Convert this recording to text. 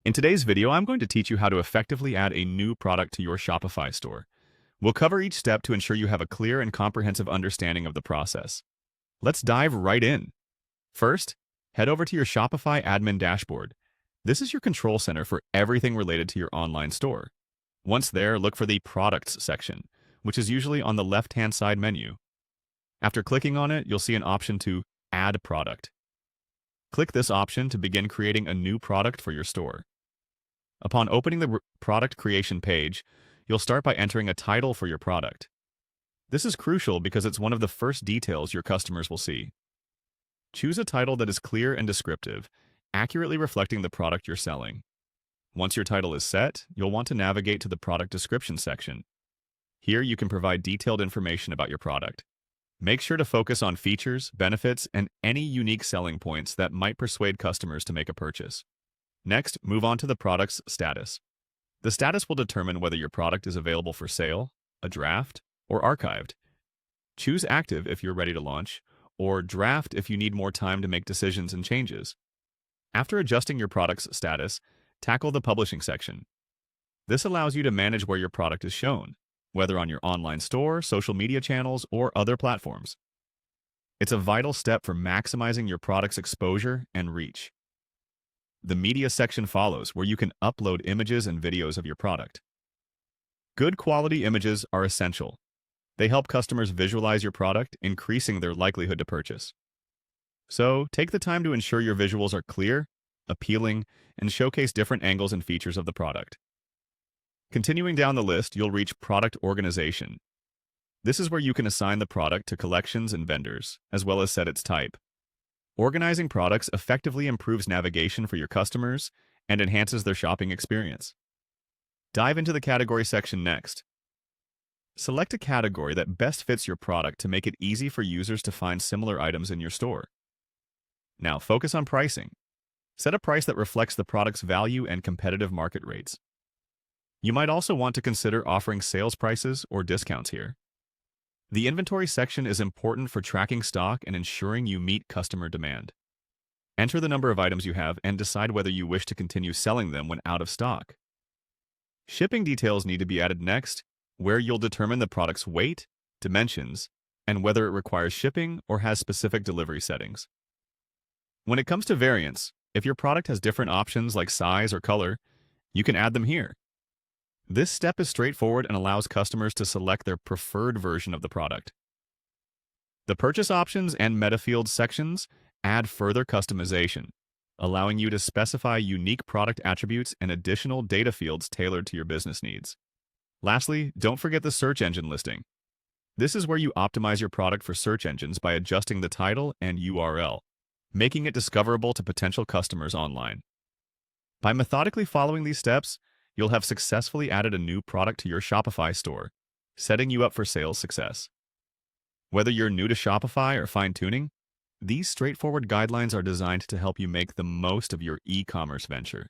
In today's video, I'm going to teach you how to effectively add a new product to your Shopify store. We'll cover each step to ensure you have a clear and comprehensive understanding of the process. Let's dive right in. First, head over to your Shopify admin dashboard. This is your control center for everything related to your online store. Once there, look for the Products section, which is usually on the left-hand side menu. After clicking on it, you'll see an option to Add Product. Click this option to begin creating a new product for your store. Upon opening the product creation page, you'll start by entering a title for your product. This is crucial because it's one of the first details your customers will see. Choose a title that is clear and descriptive, accurately reflecting the product you're selling. Once your title is set, you'll want to navigate to the product description section. Here you can provide detailed information about your product. Make sure to focus on features, benefits, and any unique selling points that might persuade customers to make a purchase. Next, move on to the product's status. The status will determine whether your product is available for sale, a draft, or archived. Choose active if you're ready to launch, or draft if you need more time to make decisions and changes. After adjusting your product's status, tackle the publishing section. This allows you to manage where your product is shown, whether on your online store, social media channels, or other platforms. It's a vital step for maximizing your product's exposure and reach. The media section follows, where you can upload images and videos of your product. Good quality images are essential. They help customers visualize your product, increasing their likelihood to purchase. So, take the time to ensure your visuals are clear, appealing, and showcase different angles and features of the product. Continuing down the list, you'll reach Product Organization. This is where you can assign the product to collections and vendors, as well as set its type. Organizing products effectively improves navigation for your customers and enhances their shopping experience. Dive into the category section next. Select a category that best fits your product to make it easy for users to find similar items in your store. Now focus on pricing. Set a price that reflects the product's value and competitive market rates. You might also want to consider offering sales prices or discounts here. The inventory section is important for tracking stock and ensuring you meet customer demand. Enter the number of items you have and decide whether you wish to continue selling them when out of stock. Shipping details need to be added next, where you'll determine the product's weight, dimensions, and whether it requires shipping or has specific delivery settings. When it comes to variants, if your product has different options like size or color, you can add them here. This step is straightforward and allows customers to select their preferred version of the product. The purchase options and meta fields sections add further customization, allowing you to specify unique product attributes and additional data fields tailored to your business needs. Lastly, don't forget the search engine listing. This is where you optimize your product for search engines by adjusting the title and URL, making it discoverable to potential customers online. By methodically following these steps, you'll have successfully added a new product to your Shopify store, setting you up for sales success. Whether you're new to Shopify or fine-tuning, these straightforward guidelines are designed to help you make the most of your e-commerce venture.